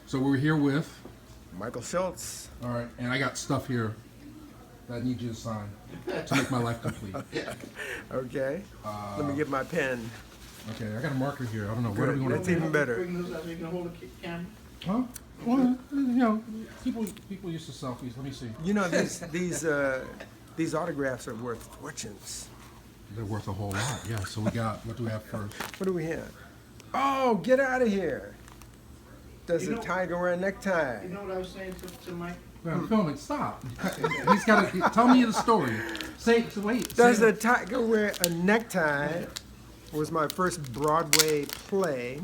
So we're here with, Michael Schultz. all right, and I got stuff here that I need you to sign to make my life complete. Okay. Let me get my pen. Okay, I got a marker here. I don't know. Where do Good. we want That's to even better. Bring those up so you can hold the camera. Huh? Well, you know, people used to selfies. Let me see. You know, these autographs are worth fortunes. They're worth a whole lot. Yeah. So we got. What do we have first? What do we have? Oh, get out of here. Does You a know- tiger wear a necktie? You know what I was saying to Mike? I'm filming. Stop. He's got to tell me the story. Say. So wait. Does say a tiger wear a necktie? Was my first Broadway play.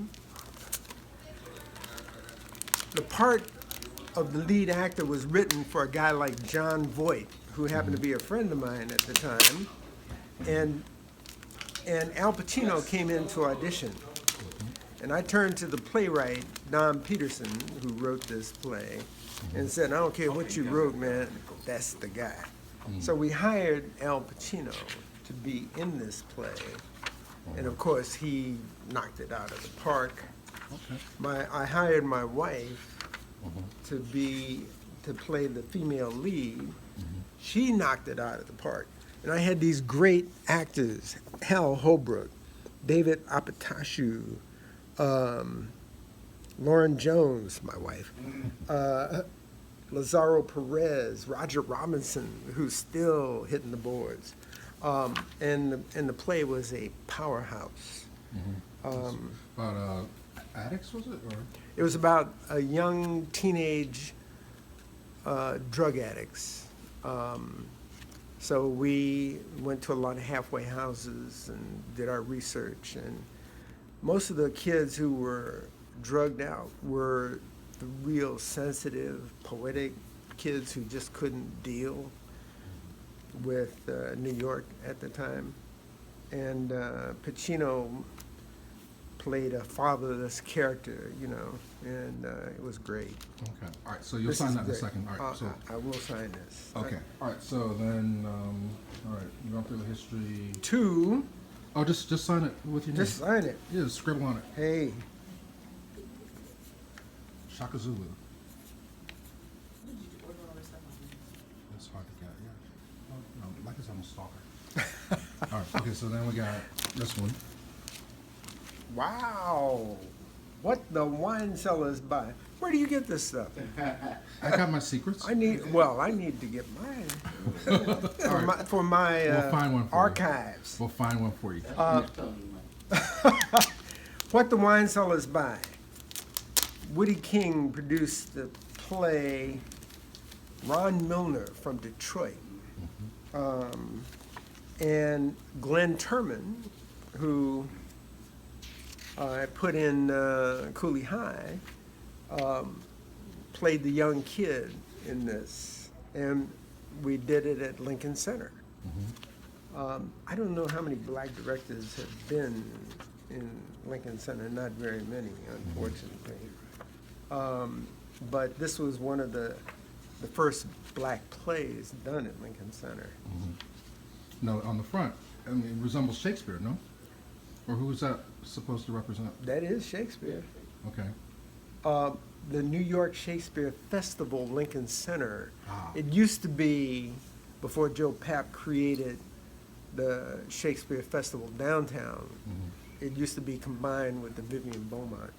The part of the lead actor was written for a guy like John Voight, who happened to be a friend of mine at the time, and Al Pacino came in to audition, and I turned to the playwright Don Peterson, who wrote this play, and said, "I don't care what you wrote, man, that's the guy." So we hired Al Pacino to be in this play, and of course he knocked it out of the park. Okay. I hired my wife to play the female lead. She knocked it out of the park. And I had these great actors, Hal Holbrook, David Apatashu, Lauren Jones, my wife, Lazaro Perez, Roger Robinson, who's still hitting the boards. And the play was a powerhouse. About addicts, was it? Or It was about a young teenage drug addicts. So we went to a lot of halfway houses and did our research. And most of the kids who were drugged out were the real sensitive, poetic kids who just couldn't deal with New York at the time. And Pacino played a fatherless character, you know, and it was great. okay. All right. So you'll This sign is that in a great. second. All right. So I will sign this. okay. All right. So then, all right. You run through the history. Two, Oh, just sign it with your name. just sign it. Yeah, scribble on it. Hey, Shaka Zulu. That's hard to get. Yeah. Oh, no, like it's on a stalker. All right. Okay. So then we got this one. wow. What the wine cellars buy. Where do you get this stuff? I got my secrets. I need to get mine All right. for my We'll find one for you. archives. We'll find one for you. I'm telling you, Mike. What the wine cellars buy. Woody King produced the play. Ron Milner from Detroit, and Glenn Turman, who I put in Cooley High, played the young kid in this, and we did it at Lincoln Center. I don't know how many black directors have been in Lincoln Center, not very many, unfortunately. But this was one of the first black plays done at Lincoln Center. No, on the front. I mean, it resembles Shakespeare, no? Or who is that supposed to represent? That is Shakespeare. Okay. The New York Shakespeare Festival, Lincoln Center. Ah. It used to be, before Joe Papp created the Shakespeare Festival downtown, it used to be combined with the Vivian Beaumont.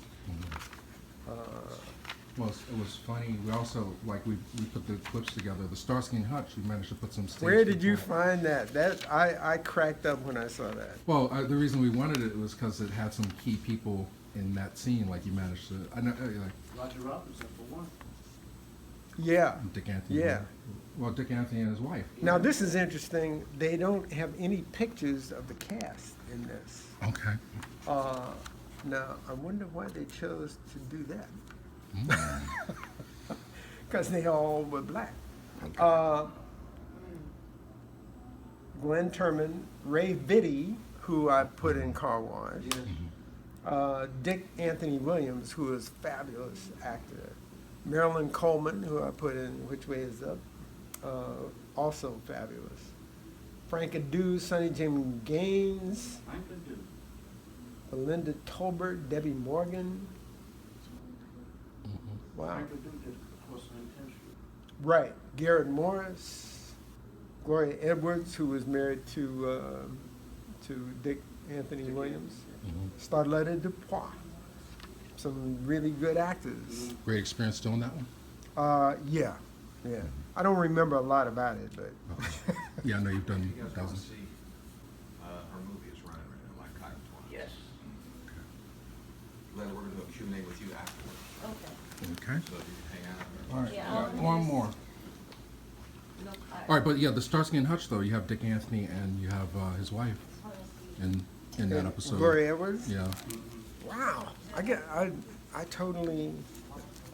Well, it was funny. We also, like, we put the clips together. The Starsky and Hutch, we managed to put some stage. Where did you people- find that? I cracked up when I saw that. Well, the reason we wanted it was because it had some key people in that scene. Like, you managed to, I know, like Roger Robinson for one. Yeah. Dick Anthony. Yeah. Well, Dick Anthony and his wife. Now this is interesting. They don't have any pictures of the cast in this. Okay. Now I wonder why they chose to do that. Because they all were black. Glenn Turman, Ray Vitti, who I put in Car Wash, Dick Anthony Williams, who is a fabulous actor, Marilyn Coleman, who I put in Which Way Is Up, also fabulous. Frank Adu, Sonny Jim Gaines, Mike could do. Belinda Tolbert, Debbie Morgan. Wow. Michael Duke did, of course, on 10th Street. Right. Garrett Morris, Gloria Edwards, who was married to Dick Anthony Williams, Starletta Dupois. Some really good actors. Great experience doing that one? Yeah. I don't remember a lot about it, but Okay. Yeah, I know you've done You guys want to dozens. see her movie is running right now, like Cotton Twine. Yes. Lena, we're going to do a Q&A with you afterwards, Okay. so you can hang out. All right, Yeah, got one more. Look, All right, but yeah, the Starsky and Hutch though, you have Dick Anthony and you have his wife in that episode. Gloria Edwards. Yeah. Wow. I totally.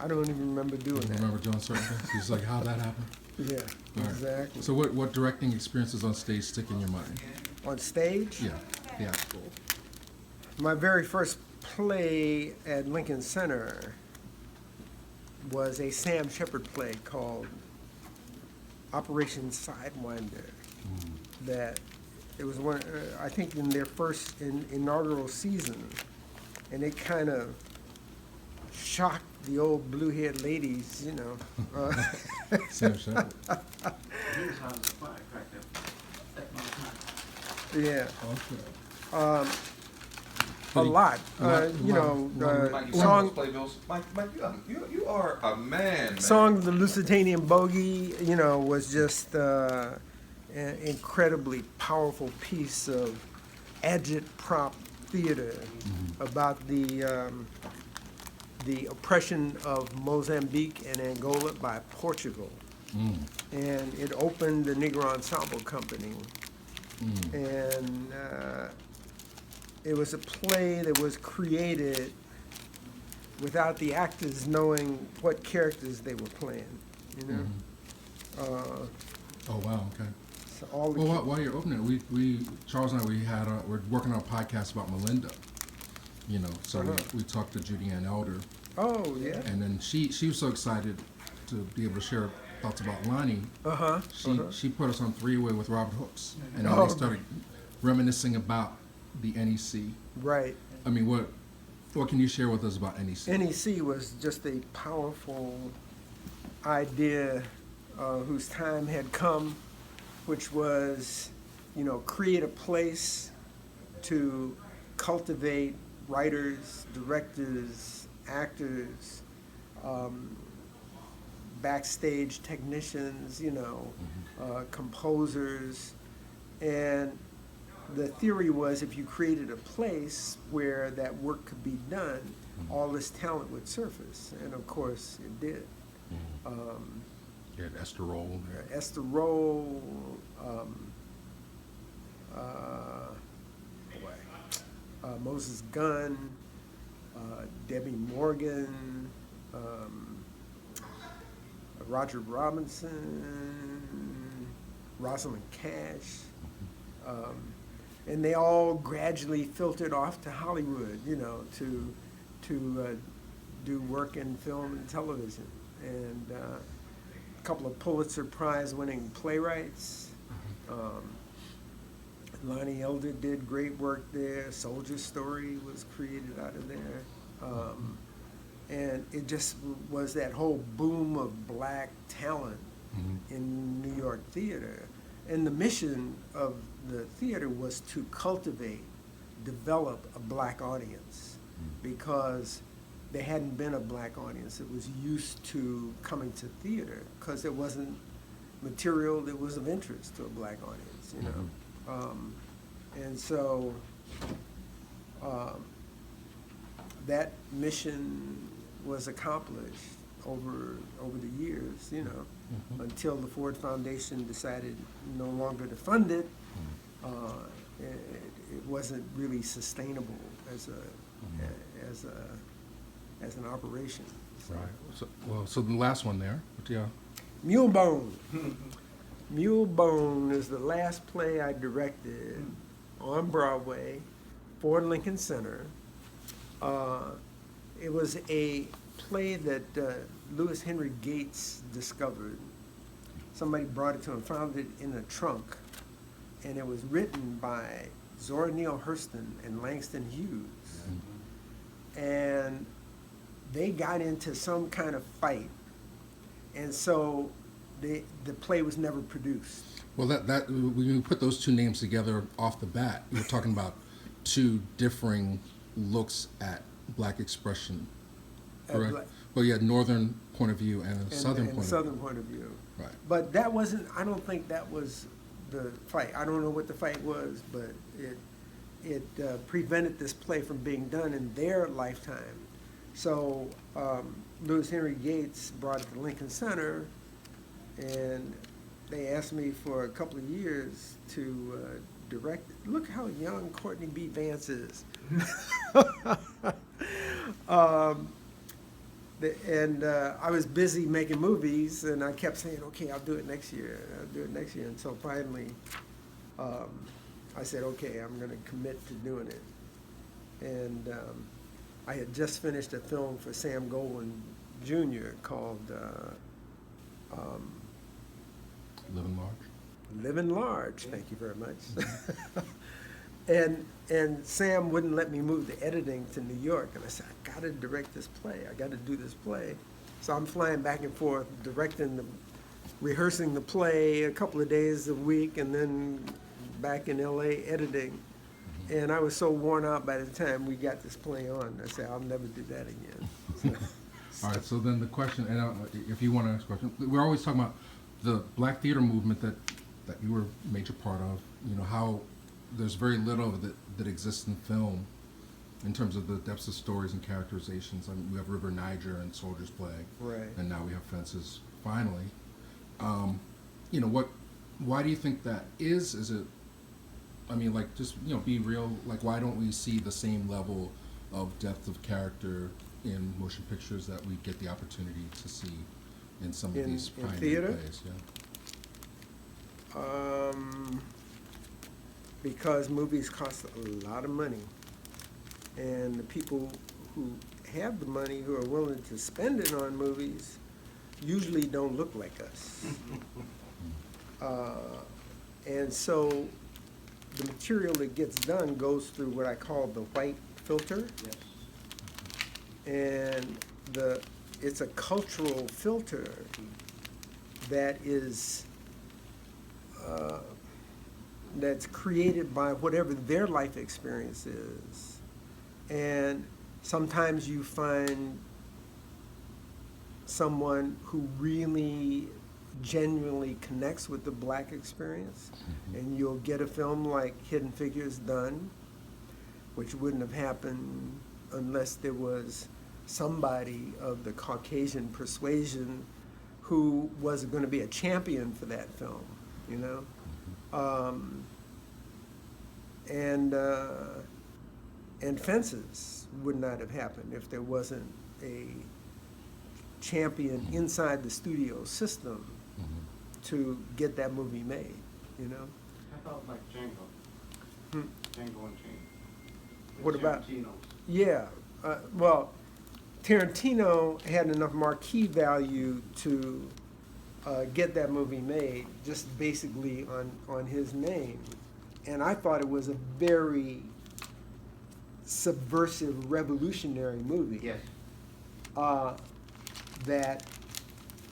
I don't even remember doing You that. remember doing certain things? He's like, how'd that happen? Yeah. All right. Exactly. So what directing experiences on stage stick in your mind? On stage. Yeah. Yeah. Cool. My very first play at Lincoln Center was a Sam Shepard play called Operation Sidewinder. That it was one, I think, in their first inaugural season, and it kind of shocked the old blue-haired ladies, you know. Sam Shepard. He was hot as a firecracker at one time. Yeah, Okay. a lot. You know, Mike, you song. playbills. Mike, you are a man. Song The Lusitanian Bogey, you know, was just an incredibly powerful piece of agitprop theater about the oppression of Mozambique and Angola by Portugal. And it opened the Negro Ensemble Company. And it was a play that was created without the actors knowing what characters they were playing, you know? Oh wow. Okay. So all the Well, while you're opening it, we Charles and I we're working on a podcast about Melinda. You know, so we talked to Judy Ann Elder, oh, yeah. and then she was so excited to be able to share thoughts about Lonnie. Uh-huh. She put us on three-way with Robert Hooks, and then Oh. they started reminiscing about the NEC. Right. I mean, what can you share with us about NEC? NEC was just a powerful idea whose time had come, which was, you know, create a place to cultivate writers, directors, actors, backstage technicians, you know, composers. And the theory was if you created a place where that work could be done, all this talent would surface. And of course, it did. You had Esther Roll there. Esther Roll, Moses Gunn, Debbie Morgan, Roger Robinson, Rosalind Cash, and they all gradually filtered off to Hollywood, you know, to do work in film and television, and a couple of Pulitzer Prize-winning playwrights. Lonnie Elder did great work there. Soldier Story was created out of there. And it just was that whole boom of black talent in New York theater. And the mission of the theater was to cultivate, develop a black audience, because there hadn't been a black audience that was used to coming to theater, because there wasn't material that was of interest to a black audience, you know. And so that mission was accomplished over the years, you know, until the Ford Foundation decided no longer to fund it. It wasn't really sustainable as an operation. So. Right. So the last one there. Yeah. Mulebone. Mulebone is the last play I directed on Broadway for Lincoln Center. It was a play that Louis Henry Gates discovered. Somebody brought it to him, found it in a trunk, and it was written by Zora Neale Hurston and Langston Hughes. And they got into some kind of fight, and so the play was never produced. Well, that when you put those two names together off the bat, you're talking about two differing looks at black expression, correct? Well, you had northern point of view and a southern point of view. Southern point of view. Right. But that wasn't. I don't think that was the fight. I don't know what the fight was, but it prevented this play from being done in their lifetime. So Louis Henry Gates brought it to Lincoln Center, and they asked me for a couple of years to direct it. Look how young Courtney B. Vance is. I was busy making movies, and I kept saying, okay, I'll do it next year. I'll do it next year. Until finally, I said, okay, I'm going to commit to doing it. And I had just finished a film for Sam Goldwyn Jr. called Living Large. Living Large. Thank you very much. And Sam wouldn't let me move the editing to New York, and I said, I got to direct this play. I got to do this play. So I'm flying back and forth, rehearsing the play a couple of days a week, and then back in LA editing. And I was so worn out by the time we got this play on. I said, I'll never do that again. All right, so then the question, and if you want to ask a question, we're always talking about the black theater movement that you were a major part of, you know, how there's very little of it that exists in film in terms of the depths of stories and characterizations. I mean, we have River Niger and Soldier's Play, Right. and now we have Fences, finally. You know, why do you think that is? Is it, I mean, like, just, you know, be real, like, why don't we see the same level of depth of character in motion pictures that we get the opportunity to see in some of these in pioneer theater? plays? Yeah. Because movies cost a lot of money, and the people who have the money, who are willing to spend it on movies, usually don't look like us. And so the material that gets done goes through what I call the white filter. Yes. And it's a cultural filter that is that's created by whatever their life experience is. And sometimes you find someone who really genuinely connects with the black experience, and you'll get a film like Hidden Figures done, which wouldn't have happened unless there was somebody of the Caucasian persuasion who was going to be a champion for that film, you know? And Fences would not have happened if there wasn't a champion inside the studio system to get that movie made, you know? I thought like Django. Hmm. Django and Jane. What about- Tarantino's. Yeah, well, Tarantino had enough marquee value to get that movie made, just basically on his name. And I thought it was a very subversive, revolutionary movie. Yes. That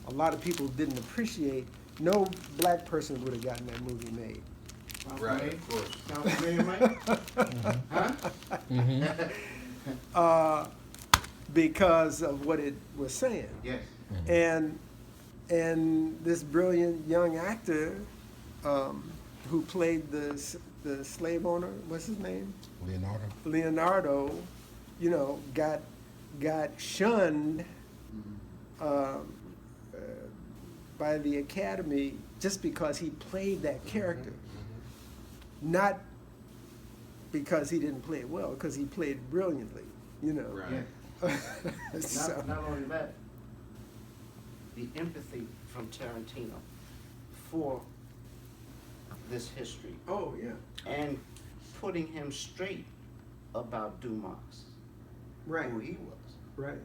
a lot of people didn't appreciate. No black person would have gotten that movie made. Sound Right, familiar? of course. Sound familiar, Mike? Huh? Because of what it was saying. Yes. And this brilliant young actor who played the slave owner, what's his name? Leonardo, you know, got shunned by the Academy just because he played that character. Not because he didn't play it well, because he played it brilliantly, you know. Right. Yes. So- Not only that, the empathy from Tarantino for this history Oh, yeah. and putting him straight about Dumas, Right. who he was. Right.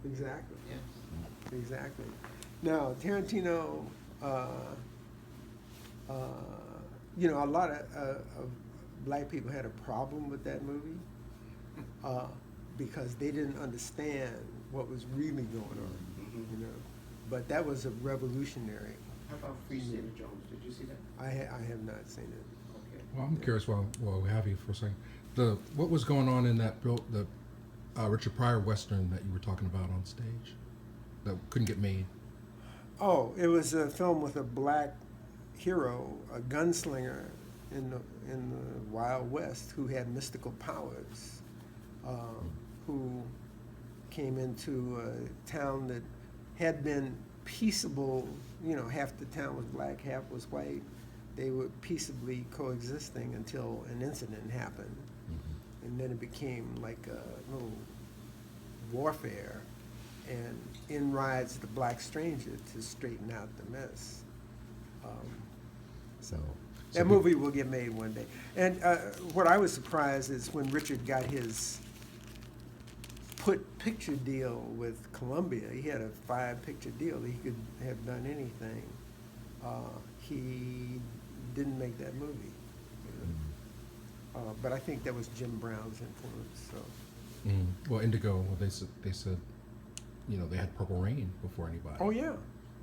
Exactly. Yes. Exactly. Now, Tarantino, you know, a lot of black people had a problem with that movie because they didn't understand what was really going on, Mhm. you know. But that was a revolutionary. How about Free State of Jones? Did you see that? I have not seen it. Okay. Well, I'm curious while we have you for a second. What was going on in that the Richard Pryor Western that you were talking about on stage that couldn't get made? Oh, it was a film with a black hero, a gunslinger in the Wild West who had mystical powers, who came into a town that had been peaceable. You know, half the town was black, half was white. They were peaceably coexisting until an incident happened, and then it became like a little warfare. And in rides the black stranger to straighten out the mess. So that So movie will get made one day. And what I was surprised is when Richard got his picture deal with Columbia. He had a 5-picture deal. He could have done anything. He didn't make that movie. You know? But I think that was Jim Brown's influence. So. Well, Indigo. Well, they said, you know, they had Purple Rain before anybody. Oh yeah,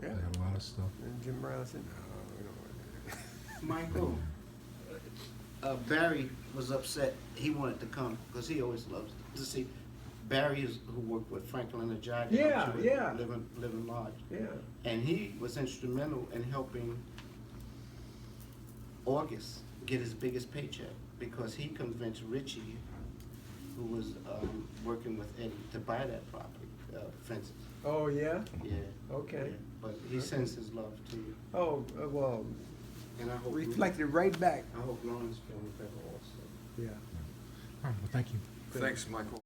They yeah. had a lot of stuff. And Jim Brown said, "No, we don't want that." Michael, Barry was upset. He wanted to come because he always loves to see. Barry is who worked with Franklin and Ajay. Yeah, yeah. Living Large. Yeah. And he was instrumental in helping August get his biggest paycheck because he convinced Richie, who was working with Eddie, to buy that property, Fences. Oh yeah. Yeah. Okay. Yeah. But he sends his love to you, Oh well, and I hope reflected right back. I hope Lawrence feels better also. Yeah. All right. Well, thank you. Thanks, Michael.